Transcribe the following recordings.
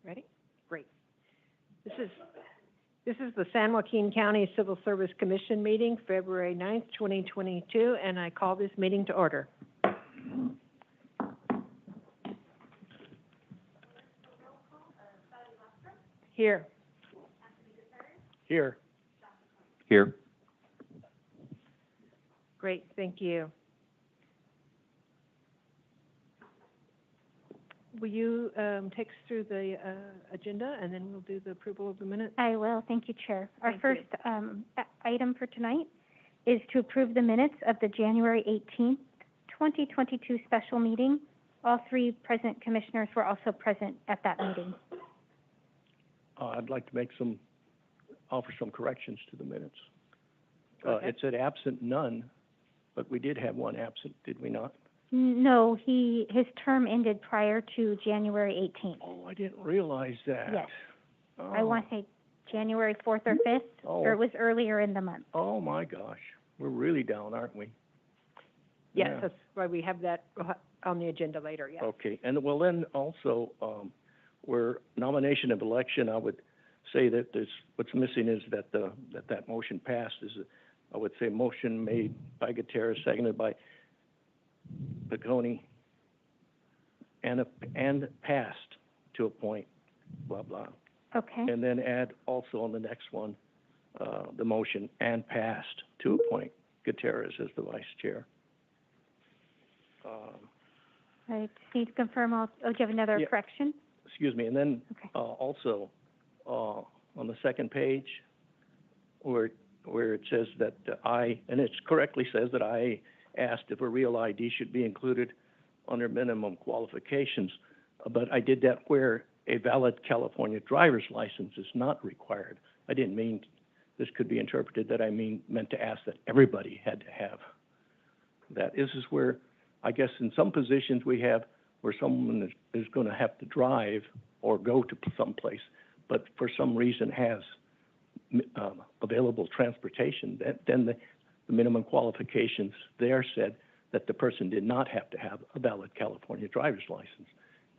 Ready? Great. This is the San Joaquin County Civil Service Commission meeting, February 9th, 2022, and I call this meeting to order. Here. Here. Here. Great, thank you. Will you take us through the agenda, and then we'll do the approval of the minutes? I will. Thank you, Chair. Our Thank first item for tonight is to approve the minutes of the January 18th, 2022 special meeting. All three present commissioners were also present at that meeting. I'd like to offer some corrections to the minutes. Okay. It said absent none, but we did have one absent, did we not? No, his term ended prior to January 18th. Oh, I didn't realize that. Yes. Oh. I want to say January 4th or 5th, or it was earlier in the month. Oh, my gosh. We're really down, aren't we? Yes, Yeah. that's why we have that on the agenda later, yes. Okay, and well, then also, where nomination of election, I would say that what's missing is that that motion passed I would say motion made by Gutierrez, seconded by Piconi, and passed to appoint, blah, blah. Okay. And then add also on the next one, the motion and passed to appoint Gutierrez as the vice chair. I just need to confirm. Do you have another Yeah. correction? Excuse me, and then Okay. also on the second page, where it says that and it correctly says that I asked if a real ID should be included under minimum qualifications, but I did that where a valid California driver's license is not required. I didn't mean, this could be interpreted that I meant to ask that everybody had to have that. This is where, I guess in some positions we have where someone is going to have to drive or go to someplace, but for some reason has available transportation, then the minimum qualifications there said that the person did not have to have a valid California driver's license.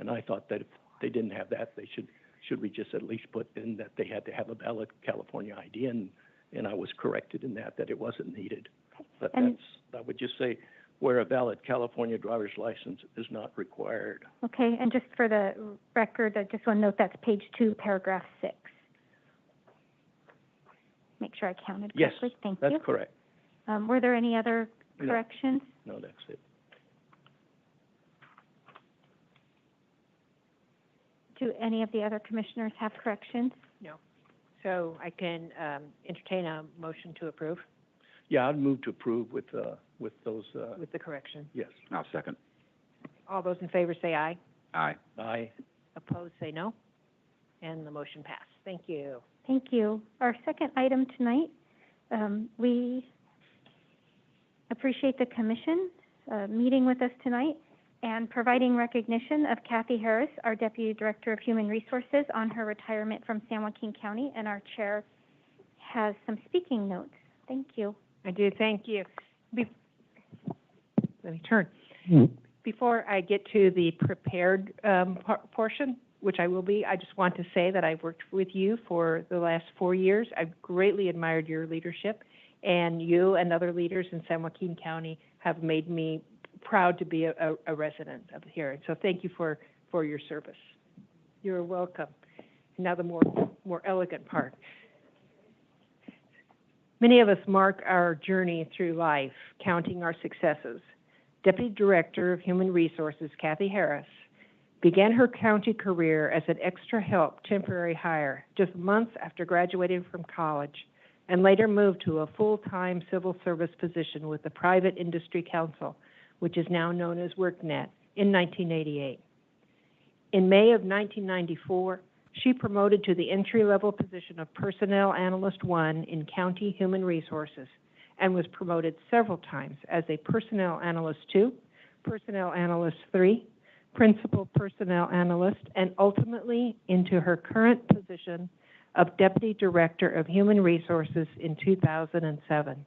And I thought that if they didn't have that, should we just at least put in that they had to have a valid California ID, and I was corrected in that it wasn't needed. But I would just say where a valid California driver's license is not required. Okay, and just for the record, I just want to note that's page 2, paragraph 6. Make sure I counted correctly. Yes, Thank you. that's correct. Were there any other corrections? No, that's it. Do any of the other commissioners have corrections? No. So I can entertain a motion to approve Yeah, I'd move to approve with those. with the correction. Yes. I'll second. All those in favor say aye. Aye. Aye. Opposed, say no. And the motion passed. Thank you. Thank you. Our second item tonight, we appreciate the commission meeting with us tonight and providing recognition of Kathy Harris, our Deputy Director of Human Resources, on her retirement from San Joaquin County, and our chair has some speaking notes. Thank you. I do, thank you. Let me turn. Before I get to the prepared portion, which I will be, I just want to say that I've worked with you for the last 4 years. I've greatly admired your leadership, and you and other leaders in San Joaquin County have made me proud to be a resident of here. So thank you for your service. You're welcome. Now the more elegant part. Many of us mark our journey through life, counting our successes. Deputy Director of Human Resources, Kathy Harris, began her county career as an extra help temporary hire just months after graduating from college, and later moved to a full-time civil service position with the Private Industry Council, which is now known as WorkNet, in 1988. In May of 1994, she promoted to the entry-level position of Personnel Analyst 1 in County Human Resources, and was promoted several times as a Personnel Analyst 2, Personnel Analyst 3, Principal Personnel Analyst, and ultimately into her current position of Deputy Director of Human Resources in 2007.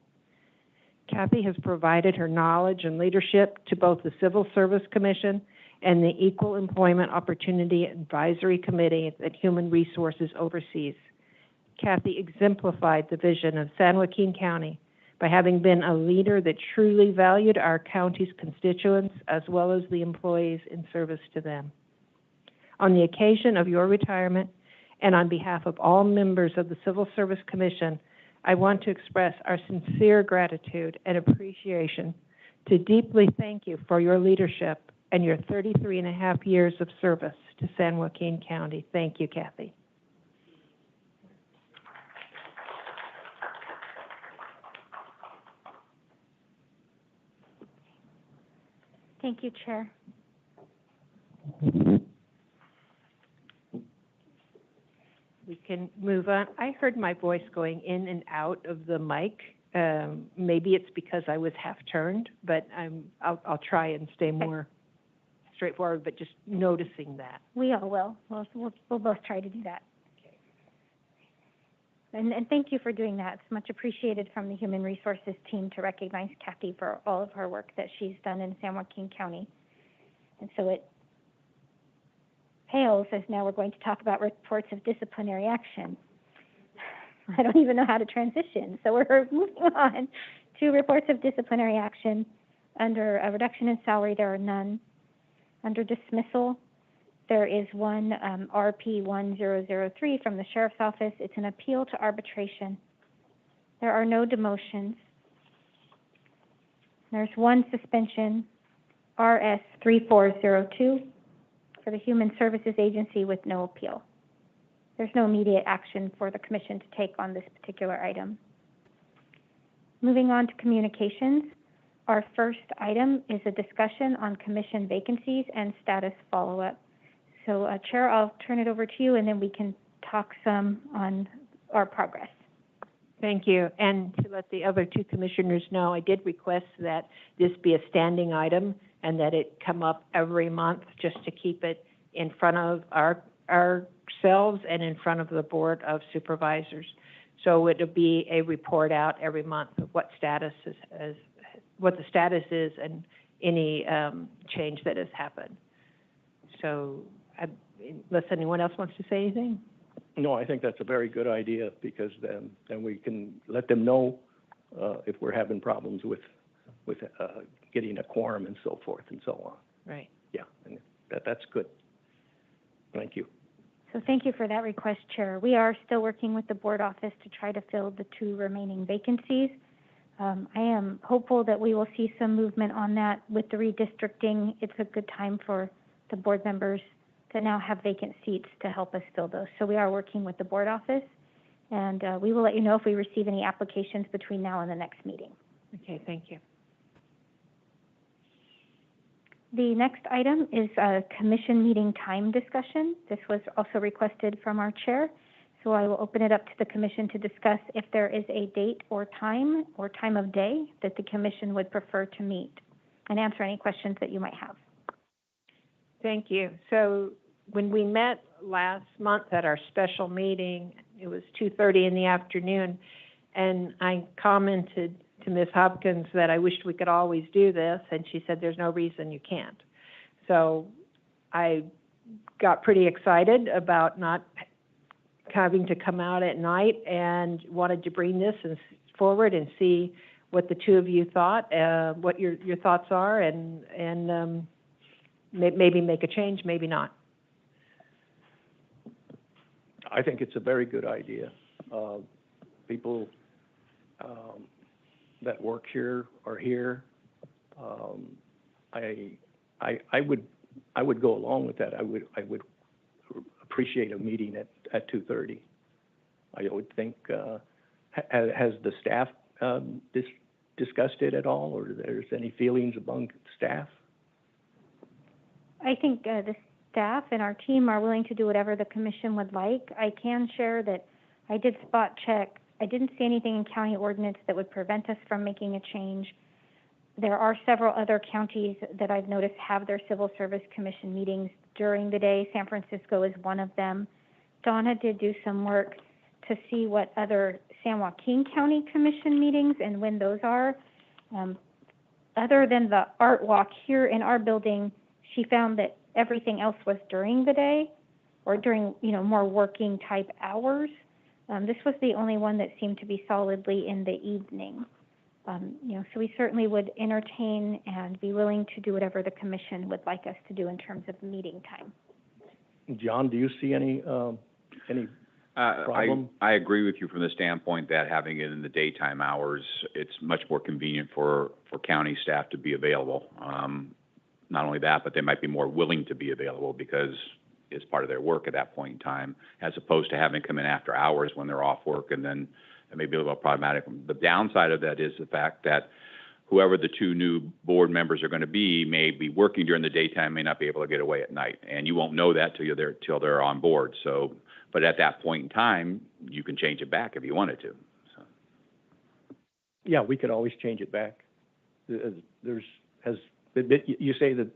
Kathy has provided her knowledge and leadership to both the Civil Service Commission and the Equal Employment Opportunity Advisory Committee that Human Resources oversees. Kathy exemplified the vision of San Joaquin County by having been a leader that truly valued our county's constituents as well as the employees in service to them. On the occasion of your retirement, and on behalf of all members of the Civil Service Commission, I want to express our sincere gratitude and appreciation to deeply thank you for your leadership and your 33.5 years of service to San Joaquin County. Thank you, Kathy. Thank you, Chair. We can move on. I heard my voice going in and out of the mic. Maybe it's because I was half turned, but I'll try and stay more straightforward, but just noticing that. We all will. We'll both try to do that. Okay. And thank you for doing that. It's much appreciated from the Human Resources team to recognize Kathy for all of her work that she's done in San Joaquin County. And so it pales as now we're going to talk about reports of disciplinary action. I don't even know how to transition. So we're moving on to reports of disciplinary action. Under a reduction in salary, there are none. Under dismissal, there is one RP 1003 from the Sheriff's Office. It's an appeal to arbitration. There are no demotions. There's one suspension, RS 3402, for the Human Services Agency with no appeal. There's no immediate action for the Commission to take on this particular item. Moving on to communications, our first item is a discussion on Commission vacancies and status follow-up. So, Chair, I'll turn it over to you, and then we can talk some on our progress. Thank you. And to let the other two commissioners know, I did request that this be a standing item and that it come up every month just to keep it in front of ourselves and in front of the Board of Supervisors. So it'll be a report out every month of what what the status is and any change that has happened. So unless anyone else wants to say anything? No, I think that's a very good idea, because then we can let them know if we're having problems with getting a quorum and so forth and so on. Right. Yeah, and that's good. Thank you. So thank you for that request, Chair. We are still working with the board office to try to fill the 2 remaining vacancies. I am hopeful that we will see some movement on that with the redistricting. It's a good time for the board members to now have vacant seats to help us fill those. So we are working with the board office, and we will let you know if we receive any applications between now and the next meeting. Okay, thank you. The next item is a commission meeting time discussion. This was also requested from our chair, so I will open it up to the commission to discuss if there is a date or time of day that the commission would prefer to meet, and answer any questions that you might have. Thank you. So when we met last month at our special meeting, it was 2:30 in the afternoon, and I commented to Ms. Hopkins that I wished we could always do this, and she said there's no reason you can't. So I got pretty excited about not having to come out at night and wanted to bring this forward and see what the two of you thought, what your thoughts are, and maybe make a change, maybe not. I think it's a very good idea. People that work here are here. I would go along with that. I would appreciate a meeting at 2:30. I would think. Has the staff discussed it at all, or there's any feelings among staff? I think the staff and our team are willing to do whatever the commission would like. I can share that I did spot check. I didn't see anything in county ordinance that would prevent us from making a change. There are several other counties that I've noticed have their Civil Service Commission meetings during the day. San Francisco is one of them. Donna did do some work to see what other San Joaquin County Commission meetings and when those are. Other than the art walk here in our building, she found that everything else was during the day or during, more working type hours. This was the only one that seemed to be solidly in the evening. So we certainly would entertain and be willing to do whatever the commission would like us to do in terms of meeting time. John, do you see any problem? I agree with you from the standpoint that having it in the daytime hours, it's much more convenient for county staff to be available. Not only that, but they might be more willing to be available because it's part of their work at that point in time, as opposed to having to come in after hours when they're off work, and then it may be a little problematic. The downside of that is the fact that whoever the two new board members are going to be may be working during the daytime, may not be able to get away at night, and you won't know that till they're on board. So, but at that point in time, you can change it back if you wanted to. So. Yeah, we could always change it back. You say that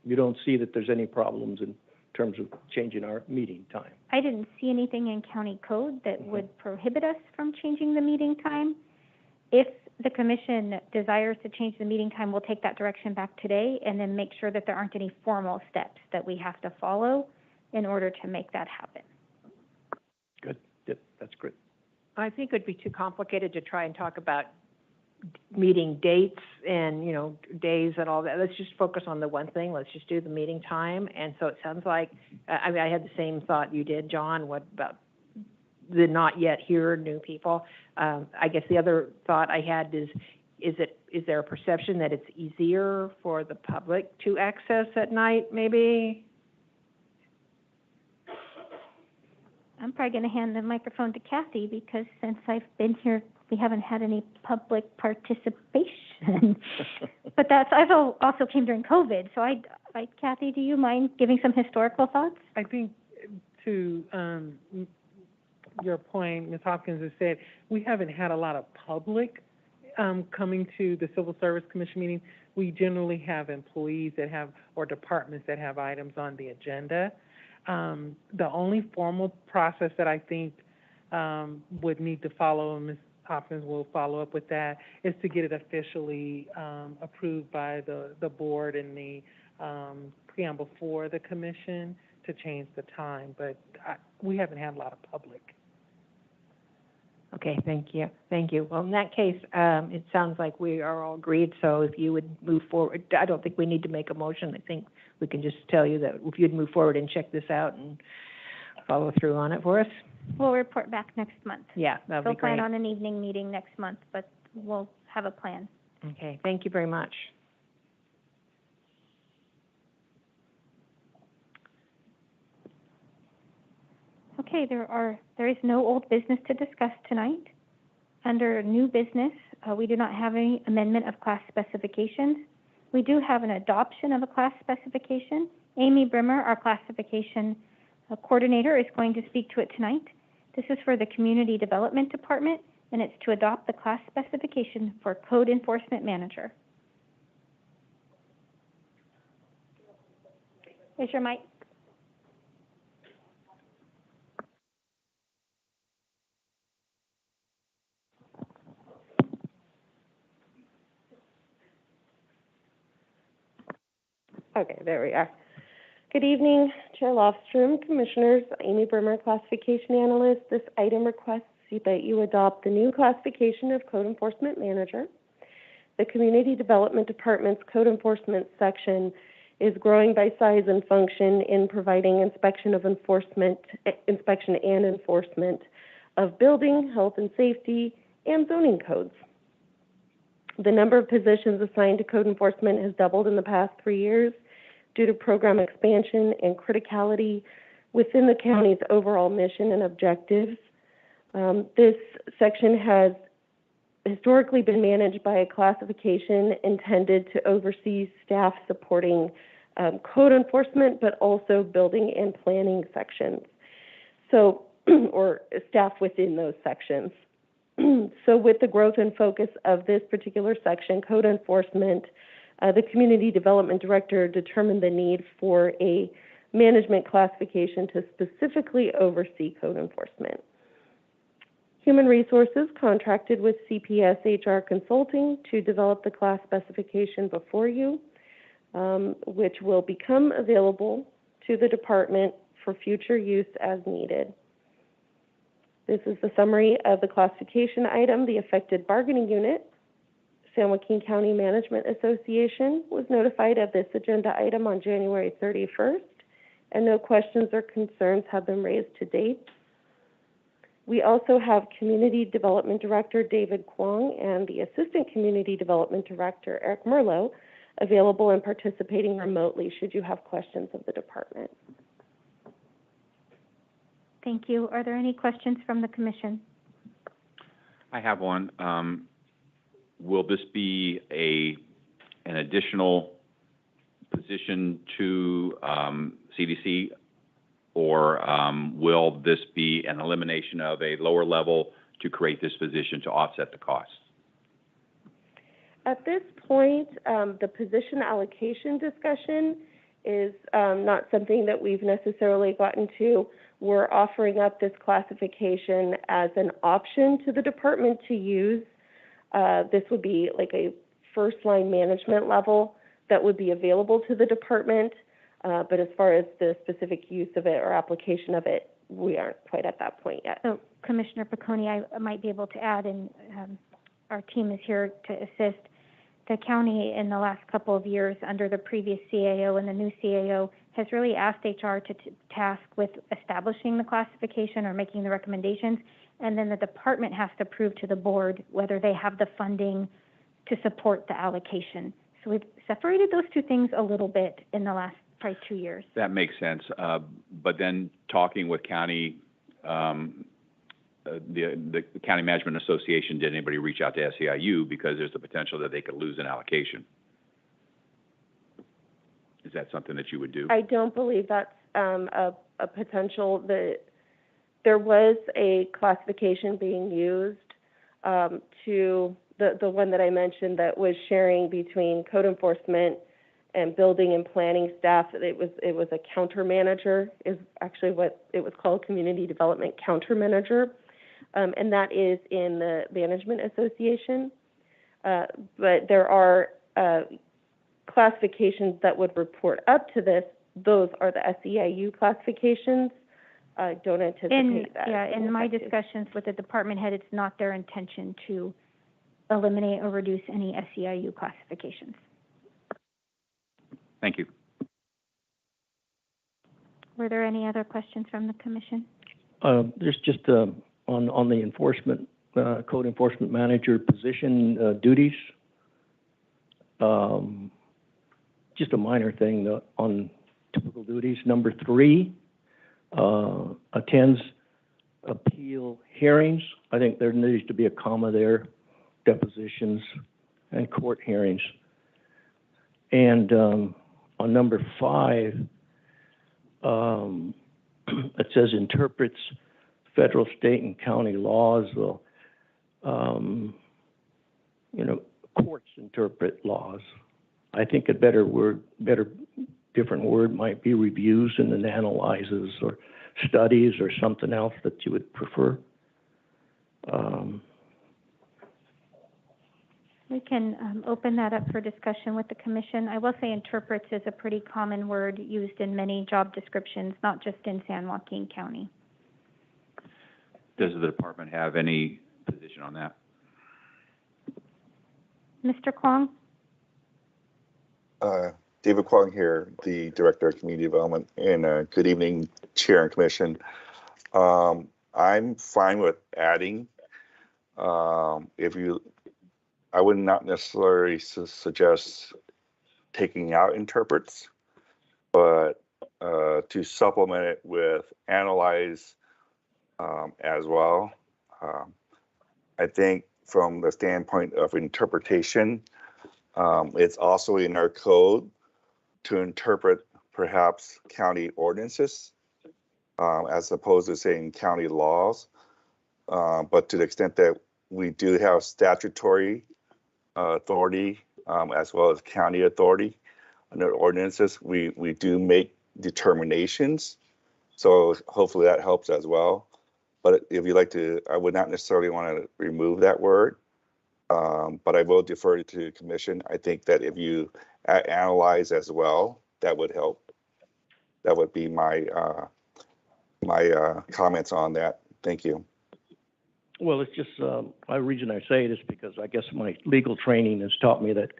you don't see that there's any problems in terms of changing our meeting time. I didn't see anything in county code that would prohibit us from changing the meeting time. If the commission desires to change the meeting time, we'll take that direction back today and then make sure that there aren't any formal steps that we have to follow in order to make that happen. Good. Yep, that's great. I think it would be too complicated to try and talk about meeting dates and, days and all that. Let's just focus on the one thing. Let's just do the meeting time. And so it sounds like, I had the same thought you did, John. What about the not yet here new people? I guess the other thought I had is there a perception that it's easier for the public to access at night, maybe? I'm probably going to hand the microphone to Kathy because since I've been here, we haven't had any public participation. But I've also came during COVID. So Kathy, do you mind giving some historical thoughts? I think to your point, Ms. Hopkins has said, we haven't had a lot of public coming to the Civil Service Commission meeting. We generally have employees or departments that have items on the agenda. The only formal process that I think would need to follow, and Ms. Hopkins will follow up with that, is to get it officially approved by the board and the preamble for the commission to change the time. But we haven't had a lot of public. Okay, thank you. Thank you. Well, in that case, it sounds like we are all agreed. So if you would move forward, I don't think we need to make a motion. I think we can just tell you that if you'd move forward and check this out and follow through on it for us. We'll report back next month. Yeah, that would be We'll great. plan on an evening meeting next month, but we'll have a plan. Okay, thank you very much. Okay, there is no old business to discuss tonight. Under new business, we do not have any amendment of class specifications. We do have an adoption of a class specification. Amy Brimmer, our classification coordinator, is going to speak to it tonight. This is for the Community Development Department, and it's to adopt the class specification for Code Enforcement Manager. Is your mic? Okay, there we are. Good evening, Chair Lofstrom, Commissioners, Amy Brimmer, Classification Analyst. This item requests that you adopt the new classification of Code Enforcement Manager. The Community Development Department's Code Enforcement section is growing by size and function in providing inspection and enforcement of building, health and safety, and zoning codes. The number of positions assigned to code enforcement has doubled in the past 3 years due to program expansion and criticality within the county's overall mission and objectives. This section has historically been managed by a classification intended to oversee staff supporting code enforcement, but also building and planning sections, or staff within those sections. So with the growth and focus of this particular section, code enforcement, the Community Development Director determined the need for a management classification to specifically oversee code enforcement. Human Resources contracted with CPS HR Consulting to develop the class specification before you. which will become available to the department for future use as needed. This is the summary of the classification item. The affected bargaining unit, San Joaquin County Management Association, was notified of this agenda item on January 31st, and no questions or concerns have been raised to date. We also have Community Development Director David Kwong and the Assistant Community Development Director Eric Merlot available and participating remotely should you have questions of the department. Thank you. Are there any questions from the commission? I have one. Will this be an additional position to CDC, or will this be an elimination of a lower level to create this position to offset the costs? At this point, the position allocation discussion is not something that we've necessarily gotten to. We're offering up this classification as an option to the department to use. This would be like a first-line management level that would be available to the department, but as far as the specific use of it or application of it, we aren't quite at that point yet. So, Commissioner Piccone, I might be able to add, and our team is here to assist. The county in the last couple of years, under the previous CAO and the new CAO, has really asked HR to task with establishing the classification or making the recommendations, and then the department has to prove to the board whether they have the funding to support the allocation. So we've separated those two things a little bit in the last probably 2 years. That makes sense. But then talking with county, the County Management Association, did anybody reach out to SEIU because there's the potential that they could lose an allocation? Is that something that you would do? I don't believe that's a potential. There was a classification being used to the one that I mentioned that was sharing between code enforcement and building and planning staff. It was a counter manager, is actually what it was called, community development counter manager, and that is in the Management Association. But there are classifications that would report up to this. Those are the SEIU classifications. I don't anticipate that. Yeah, in my discussions with the department head, it's not their intention to eliminate or reduce any SEIU classifications. Thank you. Were there any other questions from the commission? There's just on the enforcement, code enforcement manager position duties. Just a minor thing on typical duties. Number 3, attends appeal hearings. I think there needs to be a comma there, depositions and court hearings. And on number 5, it says interprets federal, state, and county laws. Well, courts interpret laws. I think a different word might be reviews and then analyzes or studies or something else that you would prefer. We can open that up for discussion with the commission. I will say interprets is a pretty common word used in many job descriptions, not just in San Joaquin County. Does the department have any position on that? Mr. Kwong? David Kwong here, the Director of Community Development, and good evening, Chair and Commission. I'm fine with adding. I would not necessarily suggest taking out interprets, but to supplement it with analyze as well. I think from the standpoint of interpretation, it's also in our code to interpret perhaps county ordinances as opposed to saying county laws. But to the extent that we do have statutory authority as well as county authority under ordinances, we do make determinations. So hopefully that helps as well. But if you'd like to, I would not necessarily want to remove that word. But I will defer to the commission. I think that if you analyze as well, that would help. That would be my comments on that. Thank you. Well, it's just, the reason I say it is because I guess my legal training has taught me that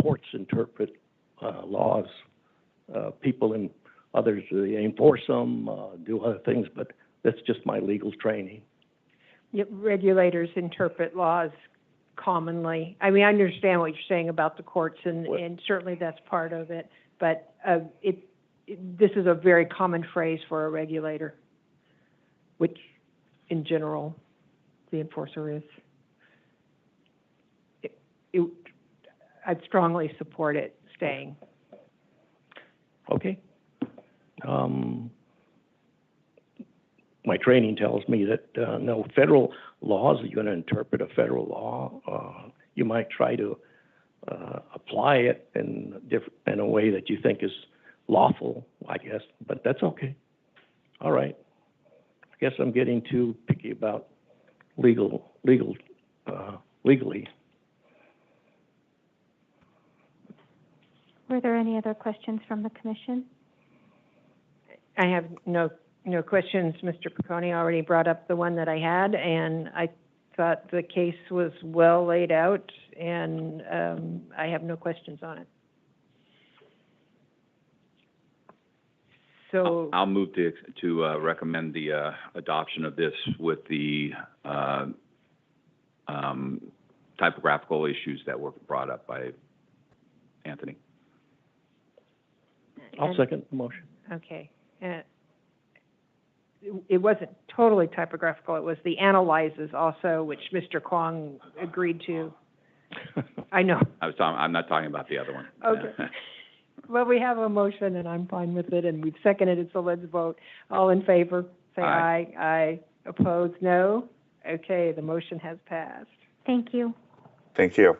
courts interpret laws. People and others, they enforce them, do other things, but that's just my legal training. Yep, regulators interpret laws commonly. I mean, I understand what you're saying about the courts, and certainly that's part of it, but this is a very common phrase for a regulator, which in general, the enforcer is. I'd strongly support it staying. Okay. My training tells me that, no, federal laws, you're going to interpret a federal law, you might try to apply it in a way that you think is lawful, I guess, but that's okay. All right. I guess I'm getting too picky about legally. Were there any other questions from the commission? I have no questions. Mr. Piccone already brought up the one that I had, and I thought the case was well laid out, and I have no questions on it. So I'll move to recommend the adoption of this with the typographical issues that were brought up by Anthony. I'll second the motion. Okay. It wasn't totally typographical. It was the analyzes also, which Mr. Kwong agreed to. I know. I'm not talking about the other one. Okay. Well, we have a motion, and I'm fine with it, and we've seconded it, so let's vote. All in favor, say aye. Aye. Aye. Opposed, no? Okay, the motion has passed. Thank you. Thank you.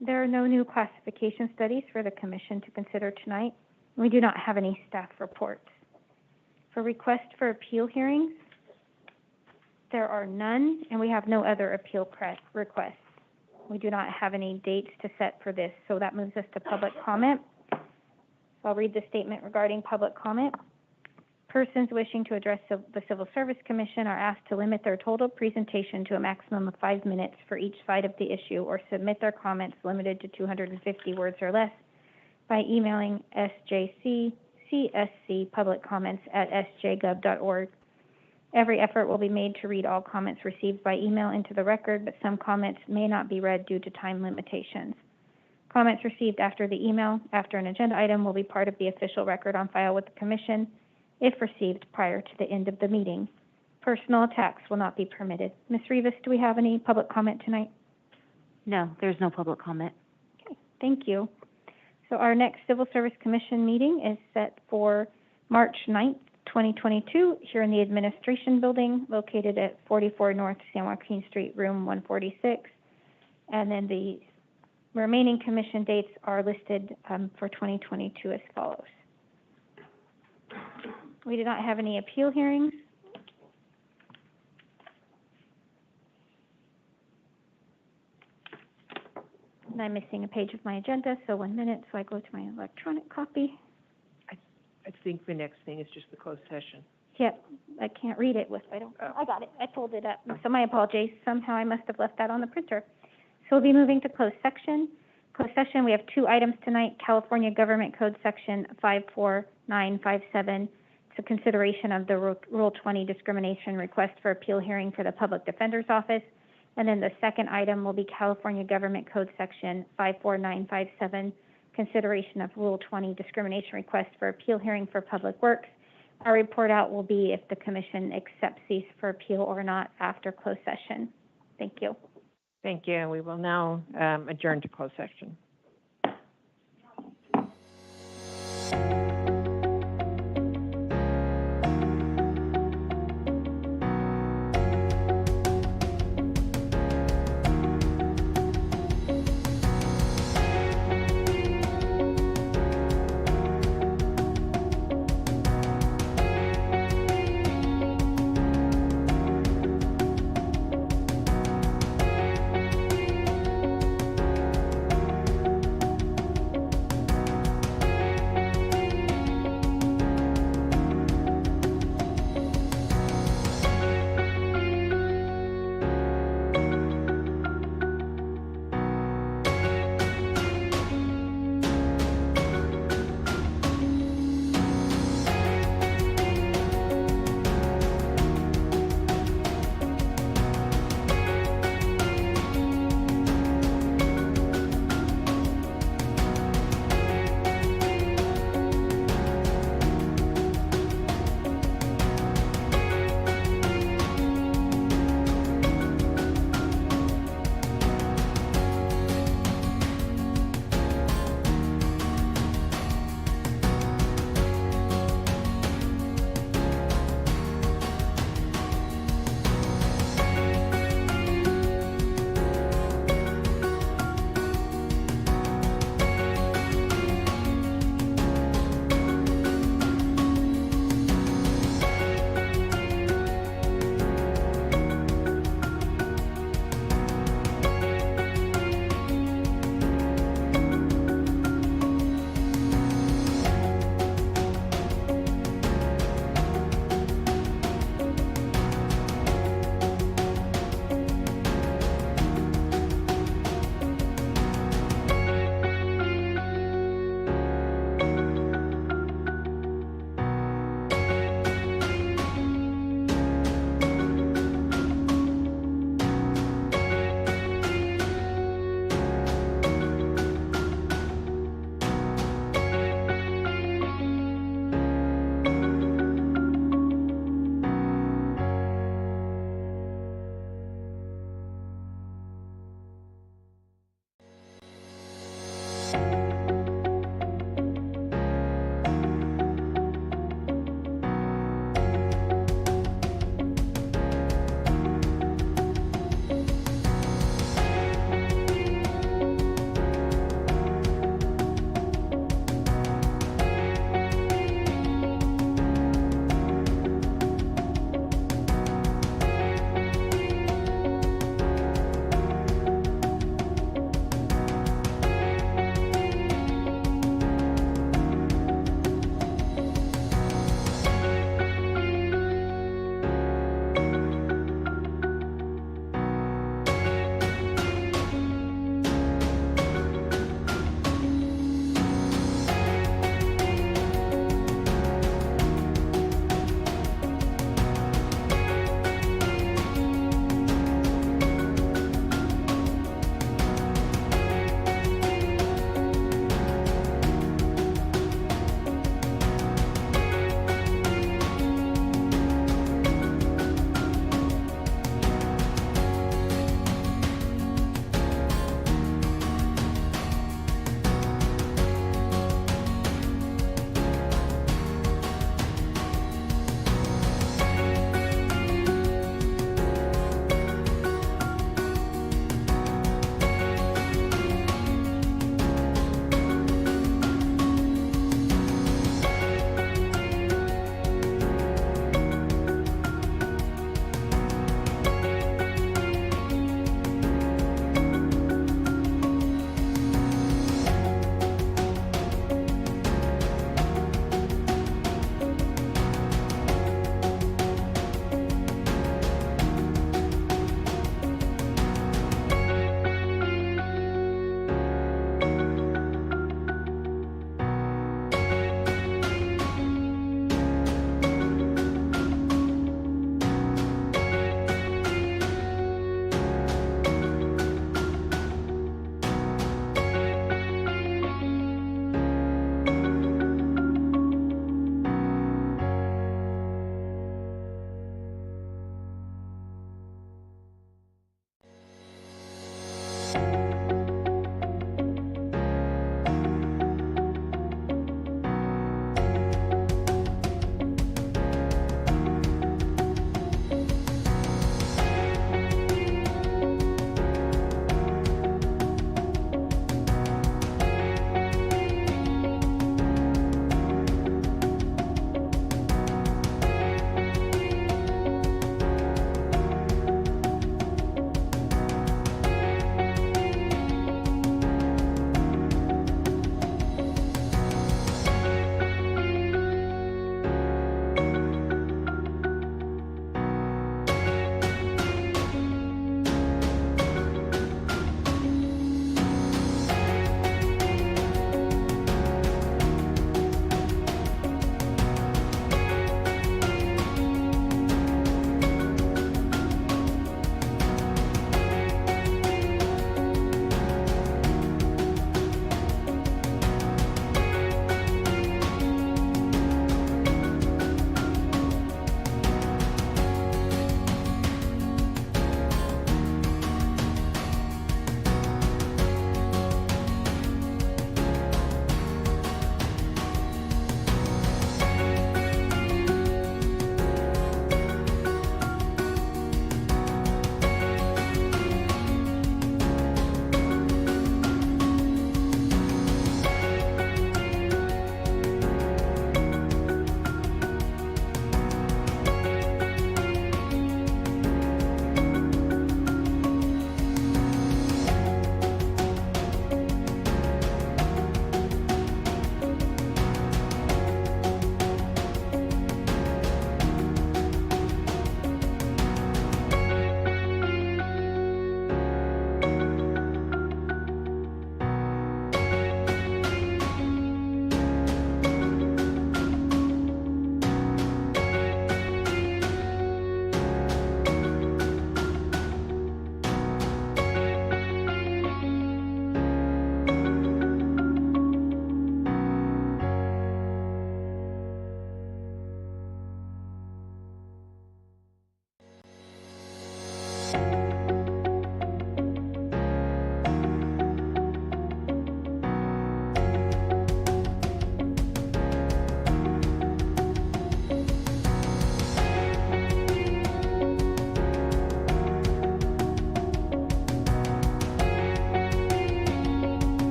There are no new classification studies for the commission to consider tonight. We do not have any staff reports. For request for appeal hearings, there are none, and we have no other appeal requests. We do not have any dates to set for this, so that moves us to public comment. So I'll read the statement regarding public comment. Persons wishing to address the Civil Service Commission are asked to limit their total presentation to a maximum of 5 minutes for each side of the issue, or submit their comments limited to 250 words or less by emailing sjccscpubliccomments@sjgov.org. Every effort will be made to read all comments received by email into the record, but some comments may not be read due to time limitations. Comments received after the email, after an agenda item, will be part of the official record on file with the Commission if received prior to the end of the meeting. Personal attacks will not be permitted. Ms. Rivas, do we have any public comment tonight? No, there's no public comment. Okay, thank you. So our next Civil Service Commission meeting is set for March 9th, 2022, here in the Administration Building, located at 44 North San Joaquin Street, room 146. And then the remaining commission dates are listed for 2022 as follows. We do not have any appeal hearings. And I'm missing a page of my agenda, so 1 minute, so I go to my electronic copy. I think the next thing is just the closed session. Yep, I can't read it with, I got it, I pulled it up. So my apologies, somehow I must have left that on the printer. So we'll be moving to closed section. Closed session, we have 2 items tonight, California Government Code Section 54957. It's a consideration of the Rule 20 discrimination request for appeal hearing for the Public Defender's Office. And then the second item will be California Government Code Section 54957, consideration of Rule 20 discrimination request for appeal hearing for Public Works. Our report out will be if the commission accepts these for appeal or not after closed session. Thank you. Thank you. We will now adjourn to closed session.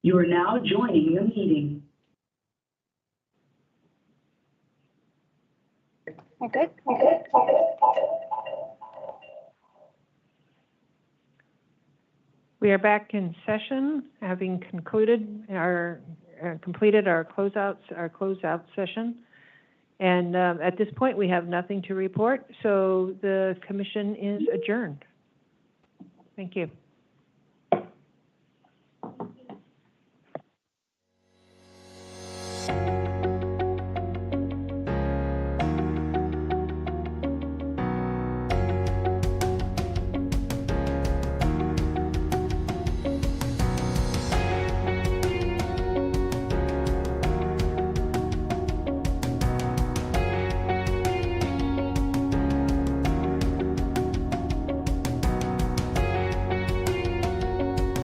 You are now joining the meeting. Okay. We are back in session, having concluded completed our closeout session. And at this point, we have nothing to report, so the commission is adjourned. Thank you.